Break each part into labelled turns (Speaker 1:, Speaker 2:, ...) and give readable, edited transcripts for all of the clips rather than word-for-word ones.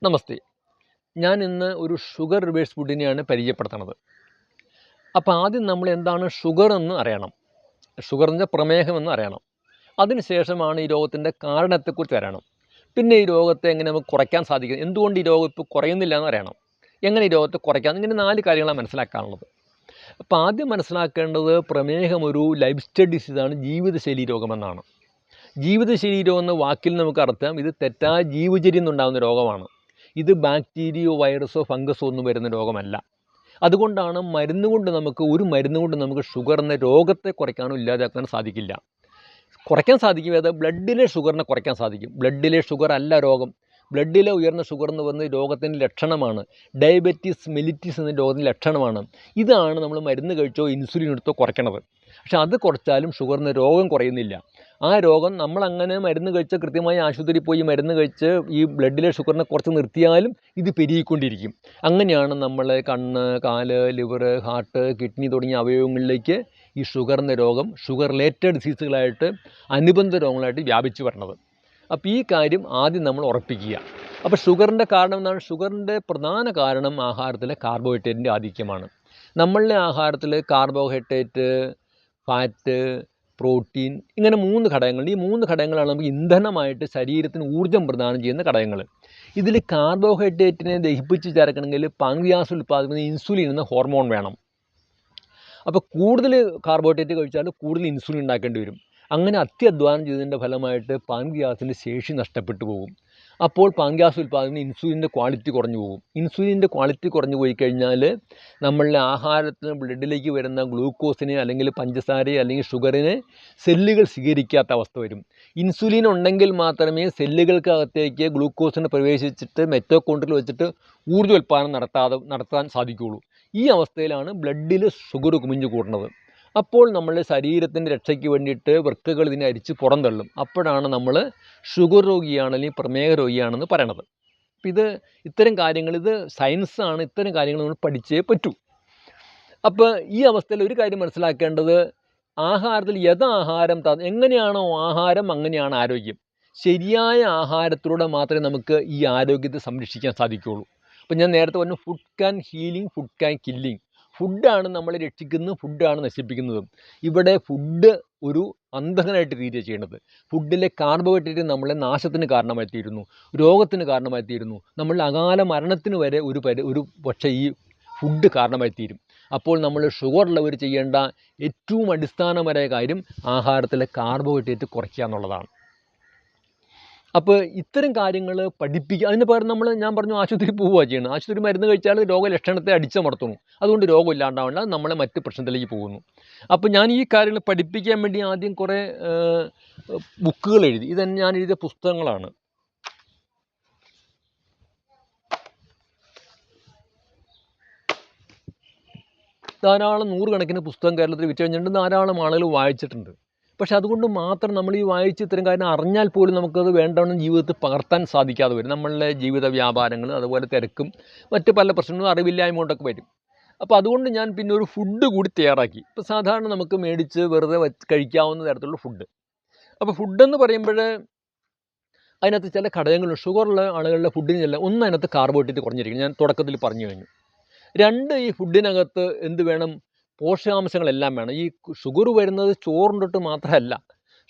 Speaker 1: നമസ്തേ. ഞാൻ ഇന്ന് ഒരു ഷുഗർ റിവേഴ്സ് ഫുഡിനെയാണ് പരിചയപ്പെടുത്തുന്നത്. അപ്പോൾ ആദ്യം നമ്മൾ എന്താണ് ഷുഗർ എന്ന് അറിയണം. ഷുഗർ എന്ന് വെച്ചാൽ പ്രമേഹം എന്ന് അറിയണം. അതിനുശേഷമാണ് ഈ രോഗത്തിൻ്റെ കാരണത്തെക്കുറിച്ച് അറിയണം. പിന്നെ ഈ രോഗത്തെ എങ്ങനെ നമുക്ക് കുറയ്ക്കാൻ സാധിക്കും, എന്തുകൊണ്ട് ഈ രോഗം ഇപ്പോൾ കുറയുന്നില്ല എന്ന് അറിയണം, എങ്ങനെ ഈ രോഗത്തെ കുറയ്ക്കാം, ഇങ്ങനെ 4 കാര്യങ്ങളാണ് മനസ്സിലാക്കാനുള്ളത്. അപ്പോൾ ആദ്യം മനസ്സിലാക്കേണ്ടത് പ്രമേഹം ഒരു ലൈഫ് സ്റ്റൈൽ ഡിസീസാണ്, ജീവിതശൈലി രോഗമെന്നാണ്. ജീവിതശൈലി രോഗം എന്ന വാക്കിൽ നമുക്ക് അർത്ഥം ഇത് തെറ്റായ ജീവചര്യം ഉണ്ടാകുന്ന രോഗമാണ്. ഇത് ബാക്ടീരിയോ വൈറസോ ഫംഗസോ ഒന്നും വരുന്ന രോഗമല്ല. അതുകൊണ്ടാണ് ഒരു മരുന്ന് കൊണ്ട് നമുക്ക് ഷുഗർ എന്ന രോഗത്തെ കുറയ്ക്കാനോ ഇല്ലാതാക്കാനോ സാധിക്കില്ല. കുറയ്ക്കാൻ സാധിക്കും, അത് ബ്ലഡിലെ ഷുഗറിനെ കുറയ്ക്കാൻ സാധിക്കും. ബ്ലഡിലെ ഷുഗർ അല്ല രോഗം. ബ്ലഡിലെ ഉയർന്ന ഷുഗർ എന്ന് പറയുന്നത് രോഗത്തിൻ്റെ ലക്ഷണമാണ്. ഡയബറ്റീസ് മെലിറ്റീസ് എന്ന രോഗത്തിൻ്റെ ലക്ഷണമാണ്. ഇതാണ് നമ്മൾ മരുന്ന് കഴിച്ചോ ഇൻസുലിൻ എടുത്തോ കുറയ്ക്കണത്. പക്ഷെ അത് കുറച്ചാലും ഷുഗറിന് രോഗം കുറയുന്നില്ല. ആ രോഗം നമ്മളങ്ങനെ മരുന്ന് കഴിച്ച് കൃത്യമായി ആശുപത്രിയിൽ പോയി മരുന്ന് കഴിച്ച് ഈ ബ്ലഡിലെ ഷുഗറിനെ കുറച്ച് നിർത്തിയാലും ഇത് പെരുകിക്കൊണ്ടിരിക്കും. അങ്ങനെയാണ് നമ്മളെ കണ്ണ്, കാല്, ലിവർ, ഹാർട്ട്, കിഡ്നി തുടങ്ങിയ അവയവങ്ങളിലേക്ക് ഈ ഷുഗറിൻ്റെ രോഗം, ഷുഗർ റിലേറ്റഡ് ഡിസീസുകളായിട്ട്, അനുബന്ധ രോഗങ്ങളായിട്ട് വ്യാപിച്ചു വരുന്നത്. അപ്പോൾ ഈ കാര്യം ആദ്യം നമ്മൾ ഉറപ്പിക്കുക. അപ്പോൾ ഷുഗറിൻ്റെ കാരണം എന്താണ്? ഷുഗറിൻ്റെ പ്രധാന കാരണം ആഹാരത്തിലെ കാർബോഹൈഡ്രേറ്റിൻ്റെ ആധിക്യമാണ്. നമ്മളുടെ ആഹാരത്തിൽ കാർബോഹൈഡ്രേറ്റ്, ഫാറ്റ്, പ്രോട്ടീൻ, ഇങ്ങനെ 3 ഘടകങ്ങൾ. ഈ 3 ഘടകങ്ങളാണ് നമുക്ക് ഇന്ധനമായിട്ട് ശരീരത്തിന് ഊർജ്ജം പ്രദാനം ചെയ്യുന്ന ഘടകങ്ങൾ. ഇതിൽ കാർബോഹൈഡ്രേറ്റിനെ ദഹിപ്പിച്ച് ചേർക്കണമെങ്കിൽ പാൻക്രിയാസ് ഉൽപ്പാദിപ്പിക്കുന്ന ഇൻസുലിൻ എന്ന ഹോർമോൺ വേണം. അപ്പോൾ കൂടുതൽ കാർബോഹൈഡ്രേറ്റ് കഴിച്ചാൽ കൂടുതൽ ഇൻസുലിൻ ഉണ്ടാക്കേണ്ടി വരും. അങ്ങനെ അത്യധ്വാനം ചെയ്തതിൻ്റെ ഫലമായിട്ട് പാൻക്രിയാസിൻ്റെ ശേഷി നഷ്ടപ്പെട്ടു പോകും. അപ്പോൾ പാൻക്രിയാസ് ഉൽപ്പാദിപ്പിക്കുന്ന ഇൻസുലിൻ്റെ ക്വാളിറ്റി കുറഞ്ഞു പോകും. ഇൻസുലിൻ്റെ ക്വാളിറ്റി കുറഞ്ഞു പോയി കഴിഞ്ഞാൽ നമ്മളുടെ ആഹാരത്തിന് ബ്ലഡിലേക്ക് വരുന്ന ഗ്ലൂക്കോസിനെ അല്ലെങ്കിൽ പഞ്ചസാരയെ അല്ലെങ്കിൽ ഷുഗറിനെ സെല്ലുകൾ സ്വീകരിക്കാത്ത അവസ്ഥ വരും. ഇൻസുലിൻ ഉണ്ടെങ്കിൽ മാത്രമേ സെല്ലുകൾക്കകത്തേക്ക് ഗ്ലൂക്കോസിനെ പ്രവേശിച്ചിട്ട് മെറ്റോകോൺട്രിയൽ വെച്ചിട്ട് ഊർജ്ജോൽപ്പാദനം നടത്താൻ സാധിക്കുകയുള്ളൂ. ഈ അവസ്ഥയിലാണ് ബ്ലഡിൽ ഷുഗർ കുമിഞ്ഞു കൂടുന്നത്. അപ്പോൾ നമ്മളുടെ ശരീരത്തിൻ്റെ രക്ഷയ്ക്ക് വേണ്ടിയിട്ട് വൃക്കകൾ ഇതിനെ അരിച്ച് പുറന്തള്ളും. അപ്പോഴാണ് നമ്മൾ ഷുഗർ രോഗിയാണ് അല്ലെങ്കിൽ പ്രമേഹ രോഗിയാണെന്ന് പറയണത്. അപ്പം ഇത്തരം കാര്യങ്ങൾ, ഇത് സയൻസാണ്, ഇത്തരം കാര്യങ്ങൾ നമ്മൾ പഠിച്ചേ പറ്റൂ. അപ്പോൾ ഈ അവസ്ഥയിൽ ഒരു കാര്യം മനസ്സിലാക്കേണ്ടത്, ആഹാരത്തിൽ യഥാഹാരം എങ്ങനെയാണോ ആഹാരം അങ്ങനെയാണ് ആരോഗ്യം. ശരിയായ ആഹാരത്തിലൂടെ മാത്രമേ നമുക്ക് ഈ ആരോഗ്യത്തെ സംരക്ഷിക്കാൻ സാധിക്കുകയുള്ളൂ. അപ്പം ഞാൻ നേരത്തെ പറഞ്ഞു, food can healing, food can killing. ഫുഡാണ് നമ്മളെ രക്ഷിക്കുന്നതും ഫുഡാണ് നശിപ്പിക്കുന്നതും. ഇവിടെ ഫുഡ് ഒരു അന്തകനായിട്ട് തീരുക ചെയ്യേണ്ടത്. ഫുഡിലെ കാർബോഹൈഡ്രേറ്റ് നമ്മളെ നാശത്തിന് കാരണമായിത്തീരുന്നു, രോഗത്തിന് കാരണമായിത്തീരുന്നു, നമ്മളുടെ അകാല മരണത്തിന് വരെ ഒരു പക്ഷേ ഈ ഫുഡ് കാരണമായിത്തീരും. അപ്പോൾ നമ്മൾ ഷുഗർ ഉള്ളവർ ചെയ്യേണ്ട ഏറ്റവും അടിസ്ഥാനപരമായ കാര്യം ആഹാരത്തിലെ കാർബോഹൈഡ്രേറ്റ് കുറയ്ക്കുക എന്നുള്ളതാണ്. അപ്പോൾ ഇത്തരം കാര്യങ്ങൾ പഠിപ്പിക്കുക. അതിന് പകരം ഞാൻ പറഞ്ഞു ആശുപത്രിയിൽ പോവുക ചെയ്യണം. ആശുപത്രി മരുന്ന് കഴിച്ചാൽ രോഗലക്ഷണത്തെ അടിച്ചമർത്തുന്നു. അതുകൊണ്ട് രോഗം ഇല്ലാണ്ടാവേണ്ട, നമ്മളെ മറ്റ് പ്രശ്നത്തിലേക്ക് പോകുന്നു. അപ്പോൾ ഞാൻ ഈ കാര്യങ്ങൾ പഠിപ്പിക്കാൻ വേണ്ടി ആദ്യം കുറേ ബുക്കുകൾ എഴുതി. ഇതെന്നെ ഞാൻ എഴുതിയ പുസ്തകങ്ങളാണ്. ധാരാളം 100 കണക്കിന് പുസ്തകം കേരളത്തിൽ വിറ്റ് കഴിഞ്ഞിട്ടുണ്ട്. ധാരാളം ആളുകൾ വായിച്ചിട്ടുണ്ട്. പക്ഷെ അതുകൊണ്ട് മാത്രം നമ്മൾ ഈ വായിച്ച് ഇത്തരം കാര്യം അറിഞ്ഞാൽ പോലും നമുക്കത് വേണ്ടവണ്ണം ജീവിതത്തിൽ പകർത്താൻ സാധിക്കാതെ വരും. നമ്മളുടെ ജീവിത വ്യാപാരങ്ങൾ, അതുപോലെ തിരക്കും മറ്റ് പല പ്രശ്നങ്ങളും അറിവില്ലായ്മ കൊണ്ടൊക്കെ വരും. അപ്പോൾ അതുകൊണ്ട് ഞാൻ പിന്നെ ഒരു ഫുഡ് കൂടി തയ്യാറാക്കി. ഇപ്പോൾ സാധാരണ നമുക്ക് മേടിച്ച് വെറുതെ കഴിക്കാവുന്ന തരത്തിലുള്ള ഫുഡ്. അപ്പോൾ ഫുഡെന്ന് പറയുമ്പോൾ അതിനകത്ത് ചില ഘടകങ്ങളുണ്ട്. ഷുഗറുള്ള ആളുകളുടെ ഫുഡിന് ഒന്ന്, അതിനകത്ത് കാർബോഹൈഡ്രേറ്റ് കുറഞ്ഞിരിക്കും, ഞാൻ തുടക്കത്തിൽ പറഞ്ഞു കഴിഞ്ഞു. 2, ഈ ഫുഡിനകത്ത് എന്ത് വേണം? പോഷകാംശങ്ങളെല്ലാം വേണം. ഈ ഷുഗർ വരുന്നത് ചോറിൻ്റെ മാത്രമല്ല.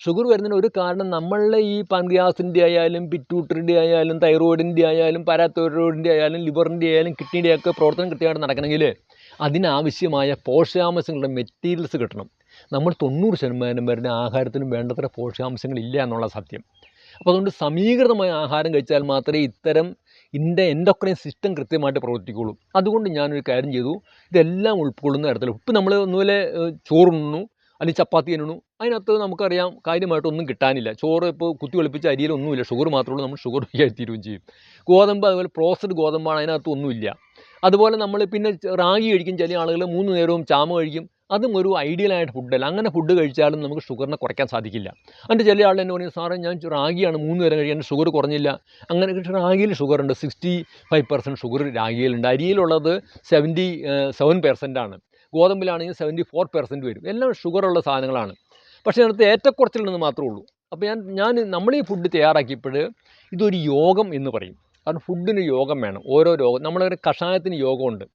Speaker 1: ഷുഗർ വരുന്നതിന് ഒരു കാരണം നമ്മളുടെ ഈ പാൻക്രിയാസിൻ്റെ ആയാലും പിറ്റ്യൂട്ടറിൻ്റെ ആയാലും തൈറോയിഡിൻ്റെ ആയാലും പാരാതൈറോയിഡിൻ്റെ ആയാലും ലിവറിൻ്റെ ആയാലും കിഡ്നിയുടെ ഒക്കെ പ്രവർത്തനം കൃത്യമായിട്ട് നടക്കണമെങ്കിൽ അതിനാവശ്യമായ പോഷകാംശങ്ങളുടെ മെറ്റീരിയൽസ് കിട്ടണം. നമ്മൾ 90% വരുന്ന ആഹാരത്തിനും വേണ്ടത്ര പോഷകാംശങ്ങളില്ല എന്നുള്ള സത്യം. അപ്പോൾ അതുകൊണ്ട് സമീകൃതമായ ആഹാരം കഴിച്ചാൽ മാത്രമേ ഇത്തരം എൻഡോക്രൈൻ സിസ്റ്റം കൃത്യമായിട്ട് പ്രവർത്തിക്കുകയുള്ളൂ. അതുകൊണ്ട് ഞാനൊരു കാര്യം ചെയ്തു, ഇതെല്ലാം ഉൾക്കൊള്ളുന്ന തരത്തിൽ. ഇപ്പോൾ നമ്മൾ ഒന്നുപോലെ ചോറുണ്ണു അല്ലെങ്കിൽ ചപ്പാത്തി തിന്നുന്നു, അതിനകത്ത് നമുക്കറിയാം കാര്യമായിട്ടൊന്നും കിട്ടാനില്ല. ചോറ് ഇപ്പോൾ കുത്തി വെളുപ്പിച്ച അരിയിലൊന്നുമില്ല, ഷുഗർ മാത്രമേ ഉള്ളൂ, നമ്മൾ ഷുഗർ തീരുകയും ചെയ്യും. ഗോതമ്പ് അതുപോലെ പ്രോസസ്ഡ് ഗോതമ്പാണ്, അതിനകത്ത് ഒന്നുമില്ല. അതുപോലെ നമ്മൾ പിന്നെ റാഗി കഴിക്കും. ചില ആളുകൾ 3 നേരവും ചാമ കഴിക്കും. അതും ഒരു ഐഡിയലായിട്ട് ഫുഡല്ല. അങ്ങനെ ഫുഡ് കഴിച്ചാലും നമുക്ക് ഷുഗറിനെ കുറയ്ക്കാൻ സാധിക്കില്ല. എന്നിട്ട് ചില ആൾ എന്നെ പറയും, സാറേ ഞാൻ റാഗിയാണ് 3 നേരം കഴിക്കാൻ, ഷുഗർ കുറഞ്ഞില്ല. അങ്ങനെ റാഗിയിൽ ഷുഗറുണ്ട്, 65% ഷുഗർ രാഗിയിലുണ്ട്. അരിയിലുള്ളത് 77% ഗോതമ്പിലാണെങ്കിൽ 74% വരും. എല്ലാം ഷുഗറുള്ള സാധനങ്ങളാണ്. പക്ഷേ അതിനകത്ത് ഏറ്റക്കുറച്ചിലുണ്ടെന്ന് മാത്രമേ ഉള്ളൂ. അപ്പോൾ നമ്മൾ ഈ ഫുഡ് തയ്യാറാക്കിയപ്പോൾ ഇതൊരു യോഗം എന്ന് പറയും. കാരണം ഫുഡിന് യോഗം വേണം. ഓരോ രോഗം നമ്മളൊരു കഷായത്തിന് യോഗമുണ്ട്.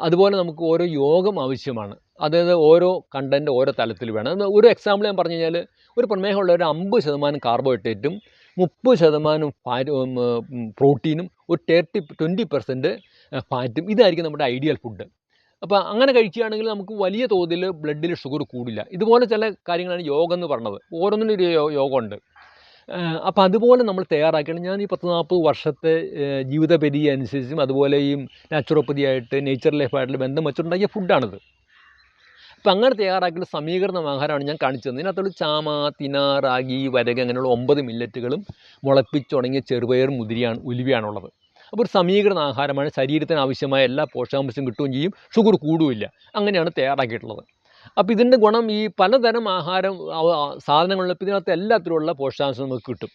Speaker 1: അതുപോലെ നമുക്ക് ഓരോ യോഗം ആവശ്യമാണ്. അതായത് ഓരോ കണ്ടൻറ്റ് ഓരോ തലത്തിൽ വേണം. ഒരു എക്സാമ്പിൾ ഞാൻ പറഞ്ഞു കഴിഞ്ഞാൽ, ഒരു പ്രമേഹമുള്ള ഒരു 50% കാർബോഹൈഡ്രേറ്റും 30% പ്രോട്ടീനും ഒരു 20% ഫാറ്റും, ഇതായിരിക്കും നമ്മുടെ ഐഡിയൽ ഫുഡ്. അപ്പോൾ അങ്ങനെ കഴിക്കുകയാണെങ്കിൽ നമുക്ക് വലിയ തോതിൽ ബ്ലഡിൽ ഷുഗർ കൂടില്ല. ഇതുപോലെ ചില കാര്യങ്ങളാണ് യോഗം എന്ന് പറഞ്ഞത്. ഓരോന്നിനും ഒരു യോഗമുണ്ട്. അപ്പോൾ അതുപോലെ നമ്മൾ തയ്യാറാക്കിയാണ് ഞാൻ ഈ 10-40 വർഷത്തെ ജീവിതപരിധി അനുസരിച്ചും അതുപോലെ ഈ നാച്ചുറോപ്പതി ആയിട്ട് നേച്ചർ ലൈഫായിട്ടുള്ള ബന്ധം വെച്ചുണ്ടാക്കിയ ഫുഡാണിത്. അപ്പോൾ അങ്ങനെ തയ്യാറാക്കിയുള്ള സമീകരണ ആഹാരമാണ് ഞാൻ കാണിച്ചു തന്നത്. ഇതിനകത്തുള്ള ചാമ, തിന, റാഗി, വരക അങ്ങനെയുള്ള 9 മില്ലറ്റുകളും മുളപ്പിച്ചുണങ്ങിയ ചെറുപയർ, ഉലുവയാണുള്ളത്. അപ്പോൾ ഒരു സമീകരണ ആഹാരമാണ്. ശരീരത്തിന് ആവശ്യമായ എല്ലാ പോഷകാംശം കിട്ടുകയും ചെയ്യും, ഷുഗർ കൂടുകയില്ല. അങ്ങനെയാണ് തയ്യാറാക്കിയിട്ടുള്ളത്. അപ്പോൾ ഇതിൻ്റെ ഗുണം ഈ പലതരം സാധനങ്ങളുള്ള ഇതിനകത്ത് എല്ലാത്തിലുള്ള പോഷകാംശം നമുക്ക് കിട്ടും.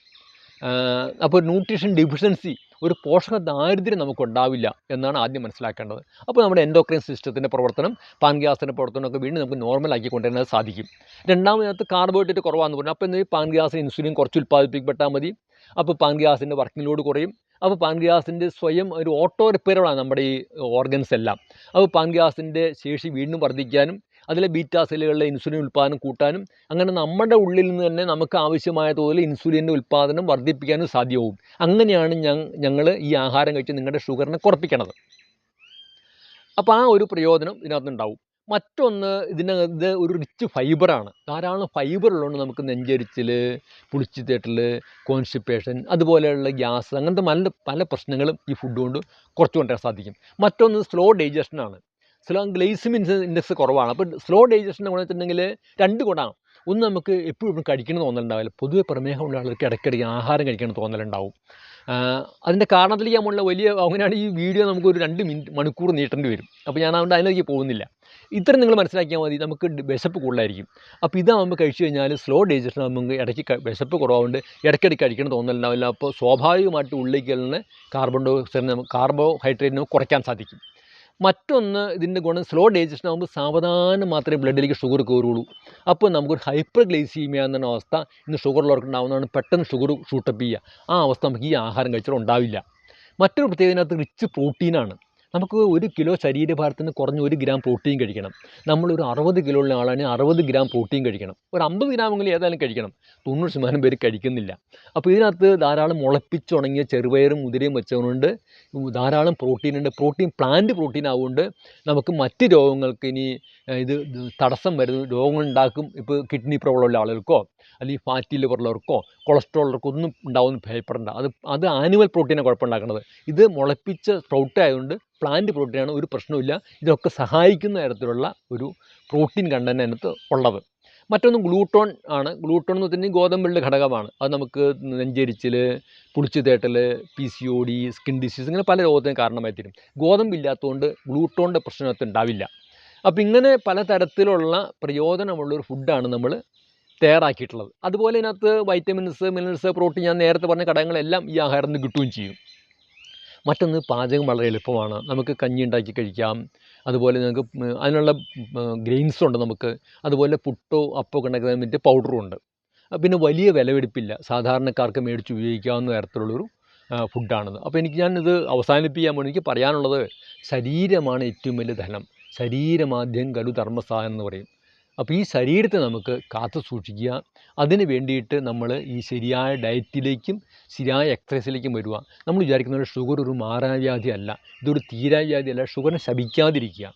Speaker 1: അപ്പോൾ ന്യൂട്രീഷൻ ഡെഫിഷ്യൻസി, ഒരു പോഷക ദാരിദ്ര്യം നമുക്കുണ്ടാവില്ല എന്നാണ് ആദ്യം മനസ്സിലാക്കേണ്ടത്. അപ്പോൾ നമ്മുടെ എൻഡോക്രൈൻ സിസ്റ്റത്തിൻ്റെ പ്രവർത്തനം, പാൻക്രിയാസിൻ്റെ പ്രവർത്തനമൊക്കെ വീണ്ടും നമുക്ക് നോർമലാക്കി കൊണ്ടുവരാൻ സാധിക്കും. രണ്ടാമതിനകത്ത് കാർബോഹൈഡ്രേറ്റ് കുറവാണെന്ന് പറഞ്ഞു. അപ്പോൾ ഈ പാൻക്രിയാസിന് ഇൻസുലിൻ കുറച്ച് ഉൽപ്പാദിപ്പിക്കപ്പെട്ടാൽ മതി. അപ്പോൾ പാൻക്രിയാസിൻ്റെ വർക്കിംഗ് ലോഡ് കുറയും. അപ്പോൾ പാൻക്രിയാസിൻ്റെ സ്വയം ഒരു ഓട്ടോ റിപ്പയറാണ് നമ്മുടെ ഈ ഓർഗൻസ് എല്ലാം. അപ്പോൾ പാൻക്രിയാസിൻ്റെ ശേഷി വീണ്ടും വർദ്ധിക്കാനും അതിലെ ബീറ്റാ സെല്ലുകളിലെ ഇൻസുലിൻ ഉൽപ്പാദനം കൂട്ടാനും അങ്ങനെ നമ്മുടെ ഉള്ളിൽ നിന്ന് തന്നെ നമുക്ക് ആവശ്യമായ തോതിൽ ഇൻസുലിൻ്റെ ഉൽപ്പാദനം വർദ്ധിപ്പിക്കാനും സാധ്യമാവും. അങ്ങനെയാണ് ഞങ്ങൾ ഈ ആഹാരം കഴിച്ച് നിങ്ങളുടെ ഷുഗറിനെ കുറപ്പിക്കണത്. അപ്പോൾ ആ ഒരു പ്രയോജനം ഇതിനകത്തുണ്ടാവും. മറ്റൊന്ന്, ഇതിനകത്ത് ഒരു റിച്ച് ഫൈബറാണ്. ധാരാളം ഫൈബർ ഉള്ളതുകൊണ്ട് നമുക്ക് നെഞ്ചരിച്ചിൽ, പുളിച്ചിത്തേട്ടൽ, കോൺസ്റ്റിപ്പേഷൻ, അതുപോലെയുള്ള ഗ്യാസ്, അങ്ങനത്തെ പല പ്രശ്നങ്ങളും ഈ ഫുഡ് കൊണ്ട് കുറച്ച് കൊണ്ടുവരാൻ സാധിക്കും. മറ്റൊന്ന് സ്ലോ ഡൈജഷനാണ്. ഗ്ലൈസിമിക് ഇൻഡെക്സ് കുറവാണ്. അപ്പോൾ സ്ലോ ഡൈജഷൻ എന്ന് വെച്ചിട്ടുണ്ടെങ്കിൽ 2 ഗുണമാണ്. ഒന്ന്, നമുക്ക് എപ്പോഴും കഴിക്കണം തോന്നലുണ്ടാവില്ല. പൊതുവെ പ്രമേഹമുള്ള ആൾക്ക് ഇടയ്ക്കിടയ്ക്ക് ആഹാരം കഴിക്കണം തോന്നലുണ്ടാവും. അതിൻ്റെ കാരണത്തിലേക്ക് നമ്മളുള്ള അങ്ങനെയാണ് ഈ വീഡിയോ നമുക്കൊരു 2 മണിക്കൂർ നീട്ടേണ്ടി വരും. അപ്പോൾ ഞാൻ അതുകൊണ്ട് അതിലേക്ക് പോകുന്നില്ല. ഇത്രയും നിങ്ങൾ മനസ്സിലാക്കിയാൽ മതി. നമുക്ക് വിശപ്പ് കൂടുതലായിരിക്കും. അപ്പോൾ ഇതാകുമ്പോൾ കഴിച്ചു കഴിഞ്ഞാൽ സ്ലോ ഡൈജഷൻ നമുക്ക് ഇടയ്ക്ക് വിശപ്പ് കുറവുണ്ട്, ഇടയ്ക്കിടയ്ക്ക് കഴിക്കണം തോന്നലുണ്ടാവില്ല. അപ്പോൾ സ്വാഭാവികമായിട്ട് ഉള്ളിലേക്ക് തന്നെ കാർബോഹൈഡ്രേറ്റിനെ കുറയ്ക്കാൻ സാധിക്കും. മറ്റൊന്ന്, ഇതിൻ്റെ ഗുണം സ്ലോ ഡൈജഷൻ ആകുമ്പോൾ സാവധാനം മാത്രമേ ബ്ലഡിലേക്ക് ഷുഗർ കയറുള്ളൂ. അപ്പോൾ നമുക്കൊരു ഹൈപ്പർ ഗ്ലൈസീമിയ എന്ന അവസ്ഥ ഇന്ന് ഷുഗറുള്ളവർക്ക് ഉണ്ടാകുന്നതാണ്. പെട്ടെന്ന് ഷുഗർ ഷൂട്ടപ്പ് ചെയ്യുക. ആ അവസ്ഥ നമുക്ക് ഈ ആഹാരം കഴിച്ചാൽ ഉണ്ടാവില്ല. മറ്റൊരു പ്രത്യേകതയിനകത്ത് റിച്ച് പ്രോട്ടീനാണ്. നമുക്ക് 1 കിലോ ശരീരഭാരത്തിന് കുറഞ്ഞ 1 ഗ്രാം പ്രോട്ടീൻ കഴിക്കണം. നമ്മളൊരു 60 കിലോ ഉള്ള ആളാണെങ്കിൽ 60 ഗ്രാം പ്രോട്ടീൻ കഴിക്കണം. ഒരു 50 ഗ്രാമെങ്കിലും ഏതായാലും കഴിക്കണം. 90% പേര് കഴിക്കുന്നില്ല. അപ്പോൾ ഇതിനകത്ത് ധാരാളം മുളപ്പിച്ചുണങ്ങിയ ചെറുപയറും മുതിരയും വെച്ചതുകൊണ്ട് ധാരാളം പ്രോട്ടീനുണ്ട്. പ്ലാന്റ് പ്രോട്ടീൻ ആവുകൊണ്ട് നമുക്ക് മറ്റ് രോഗങ്ങൾക്ക് ഇനി ഇത് തടസ്സം വരുന്ന രോഗങ്ങളുണ്ടാക്കും. ഇപ്പോൾ കിഡ്നി പ്രോബ്ലം ഉള്ള ആളുകൾക്കോ അല്ലെങ്കിൽ ഫാറ്റി ലിവറുള്ളവർക്കോ കൊളസ്ട്രോളുള്ളവർക്കോ ഒന്നും ഉണ്ടാവുമെന്ന് ഭയപ്പെടേണ്ട. അത് ആനിമൽ പ്രോട്ടീനാണ് കുഴപ്പമുണ്ടാക്കുന്നത്. ഇത് മുളപ്പിച്ച സ്പ്രൗട്ട് ആയതുകൊണ്ട് പ്ലാന്റ് പ്രോട്ടീനാണ്, ഒരു പ്രശ്നമില്ല. ഇതൊക്കെ സഹായിക്കുന്ന തരത്തിലുള്ള ഒരു പ്രോട്ടീൻ കണ്ടന്റ് അതിനകത്ത് ഉള്ളത്. മറ്റൊന്ന് ഗ്ലൂട്ടോൺ ആണ്. ഗ്ലൂട്ടോൺ എന്ന് വെച്ചിട്ടുണ്ടെങ്കിൽ ഗോതമ്പിൻ്റെ ഘടകമാണ്. അത് നമുക്ക് നെഞ്ചരിച്ചിൽ, പുളിച്ചുതേട്ടൽ, PCOD, സ്കിൻ ഡിസീസ്, ഇങ്ങനെ പല രോഗത്തിനും കാരണമായി തീരും. ഗോതമ്പില്ലാത്തതുകൊണ്ട് ഗ്ലൂട്ടോണിൻ്റെ പ്രശ്നമൊക്കെ ഉണ്ടാവില്ല. അപ്പോൾ ഇങ്ങനെ പലതരത്തിലുള്ള പ്രയോജനമുള്ളൊരു ഫുഡാണ് നമ്മൾ തയ്യാറാക്കിയിട്ടുള്ളത്. അതുപോലെ ഇതിനകത്ത് വൈറ്റമിൻസ്, മിനറൽസ്, പ്രോട്ടീൻ, ഞാൻ നേരത്തെ പറഞ്ഞ ഘടകങ്ങളെല്ലാം ഈ ആഹാരത്തിൽ നിന്ന് കിട്ടുകയും ചെയ്യും. മറ്റൊന്ന്, പാചകം വളരെ എളുപ്പമാണ്. നമുക്ക് കഞ്ഞി ഉണ്ടാക്കി കഴിക്കാം. അതുപോലെ നമുക്ക് അതിനുള്ള ഗ്രെയിൻസുണ്ട് നമുക്ക്. അതുപോലെ പുട്ടോ അപ്പമൊക്കെ ഉണ്ടാക്കാൻ വേണ്ടി പൗഡറും ഉണ്ട്. പിന്നെ വലിയ വിലപിടിപ്പില്ല, സാധാരണക്കാർക്ക് മേടിച്ച് ഉപയോഗിക്കാവുന്ന തരത്തിലുള്ളൊരു ഫുഡാണിത്. അപ്പോൾ ഞാനിത് അവസാനിപ്പിക്കാൻ വേണ്ടി എനിക്ക് പറയാനുള്ളത്, ശരീരമാണ് ഏറ്റവും വലിയ ധനം. ശരീരമാദ്യം ഖലു ധർമ്മസാധനം എന്ന് പറയും. അപ്പോൾ ഈ ശരീരത്തെ നമുക്ക് കാത്തു സൂക്ഷിക്കുക. അതിന് വേണ്ടിയിട്ട് നമ്മൾ ഈ ശരിയായ ഡയറ്റിലേക്കും ശരിയായ എക്സസൈസിലേക്കും വരിക. നമ്മൾ വിചാരിക്കുന്ന ഷുഗർ ഒരു മാറാവ്യാധി അല്ല, ഇതൊരു തീരാവ്യാധി അല്ല. ഷുഗറിനെ ശപിക്കാതിരിക്കുക.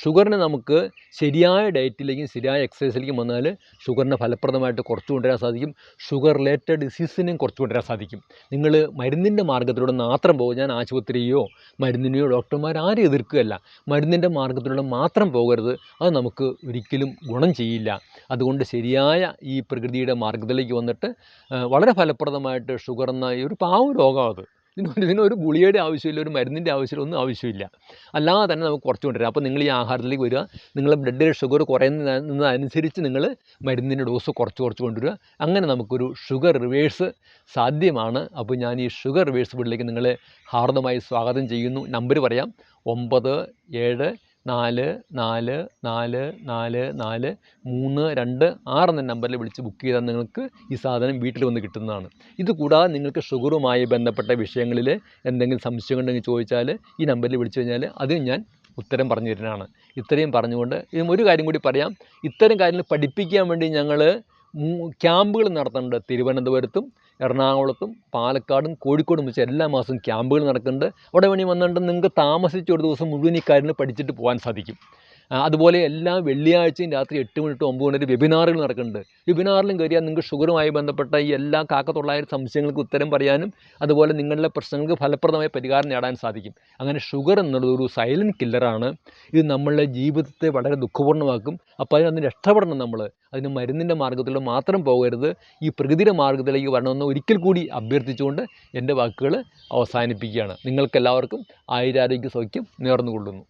Speaker 1: ഷുഗറിനെ നമുക്ക് ശരിയായ ഡയറ്റിലേക്കും ശരിയായ എക്സസൈസിലേക്കും വന്നാൽ ഷുഗറിനെ ഫലപ്രദമായിട്ട് കുറച്ചു കൊണ്ടുവരാൻ സാധിക്കും. ഷുഗർ റിലേറ്റഡ് ഡിസീസിനെയും കുറച്ചു കൊണ്ടുവരാൻ സാധിക്കും. നിങ്ങൾ മരുന്നിൻ്റെ മാർഗ്ഗത്തിലൂടെ മാത്രം പോകും. ഞാൻ ആശുപത്രിയോ മരുന്നിനെയോ ഡോക്ടർമാർ ആരും എതിർക്കുകയല്ല. മരുന്നിൻ്റെ മാർഗ്ഗത്തിലൂടെ മാത്രം പോകരുത്. അത് നമുക്ക് ഒരിക്കലും ഗുണം ചെയ്യില്ല. അതുകൊണ്ട് ശരിയായ ഈ പ്രകൃതിയുടെ മാർഗ്ഗത്തിലേക്ക് വന്നിട്ട് വളരെ ഫലപ്രദമായിട്ട് ഷുഗർ എന്ന ഒരു പാവം രോഗം, ഇതിനൊരു ഗുളികയുടെ ആവശ്യമില്ല, ഒരു മരുന്നിൻ്റെ ആവശ്യമില്ല, ഒന്നും ആവശ്യമില്ല. അല്ലാതെ തന്നെ നമുക്ക് കുറച്ച് കൊണ്ടുവരാം. അപ്പോൾ നിങ്ങൾ ഈ ആഹാരത്തിലേക്ക് വരിക. നിങ്ങളുടെ ബ്ലഡിൽ ഷുഗർ കുറയുന്നതനുസരിച്ച് നിങ്ങൾ മരുന്നിൻ്റെ ഡോസ് കുറച്ച് കൊണ്ടുവരിക. അങ്ങനെ നമുക്കൊരു ഷുഗർ റിവേഴ്സ് സാധ്യമാണ്. അപ്പോൾ ഞാൻ ഈ ഷുഗർ റിവേഴ്സ് വീട്ടിലേക്ക് നിങ്ങളെ ഹാർദമായി സ്വാഗതം ചെയ്യുന്നു. നമ്പർ പറയാം: 97 44444326 എന്ന നമ്പറിൽ വിളിച്ച് ബുക്ക് ചെയ്താൽ നിങ്ങൾക്ക് ഈ സാധനം വീട്ടിൽ വന്ന് കിട്ടുന്നതാണ്. ഇതുകൂടാതെ നിങ്ങൾക്ക് ഷുഗറുമായി ബന്ധപ്പെട്ട വിഷയങ്ങളിൽ എന്തെങ്കിലും സംശയമുണ്ടെങ്കിൽ ചോദിച്ചാൽ ഈ നമ്പറിൽ വിളിച്ചു കഴിഞ്ഞാൽ അതിന് ഞാൻ ഉത്തരം പറഞ്ഞു തരുന്നതാണ്. ഇത്രയും പറഞ്ഞുകൊണ്ട് ഒരു കാര്യം കൂടി പറയാം. ഇത്തരം കാര്യങ്ങൾ പഠിപ്പിക്കാൻ വേണ്ടി ഞങ്ങൾ ക്യാമ്പുകൾ നടത്തുന്നുണ്ട്. തിരുവനന്തപുരത്തും എറണാകുളത്തും പാലക്കാടും കോഴിക്കോടും വെച്ച് എല്ലാ മാസവും ക്യാമ്പുകൾ നടക്കുന്നുണ്ട്. അവിടെ വേണ്ടി വന്നിട്ട് നിങ്ങൾക്ക് താമസിച്ച് ഒരു ദിവസം മുഴുവൻ ഈ കാര്യങ്ങൾ പഠിച്ചിട്ട് പോകാൻ സാധിക്കും. അതുപോലെ എല്ലാ വെള്ളിയാഴ്ചയും രാത്രി 8 മണി to 9 മണി വരെ വെബിനാറുകൾ നടക്കുന്നുണ്ട്. വെബിനാറിലും കയറിയാൽ നിങ്ങൾക്ക് ഷുഗറുമായി ബന്ധപ്പെട്ട ഈ എല്ലാ കാക്കത്തൊള്ളായിരം സംശയങ്ങൾക്ക് ഉത്തരം പറയാനും അതുപോലെ നിങ്ങളുടെ പ്രശ്നങ്ങൾക്ക് ഫലപ്രദമായ പരിഹാരം നേടാൻ സാധിക്കും. അങ്ങനെ ഷുഗർ എന്നുള്ളത് ഒരു സൈലൻറ്റ് കില്ലറാണ്. ഇത് നമ്മളുടെ ജീവിതത്തെ വളരെ ദുഃഖപൂർണ്ണമാക്കും. അപ്പോൾ അതിന് രക്ഷപ്പെടണം. നമ്മൾ അതിന് മരുന്നിൻ്റെ മാർഗ്ഗത്തിലൂടെ മാത്രം പോകരുത്, ഈ പ്രകൃതിയുടെ മാർഗ്ഗത്തിലേക്ക് വരണമെന്ന് ഒരിക്കൽ കൂടി അഭ്യർത്ഥിച്ചുകൊണ്ട് എൻ്റെ വാക്കുകൾ അവസാനിപ്പിക്കുകയാണ്. നിങ്ങൾക്കെല്ലാവർക്കും ആയുരാരോഗ്യ സൗഖ്യം നേർന്നുകൊള്ളുന്നു.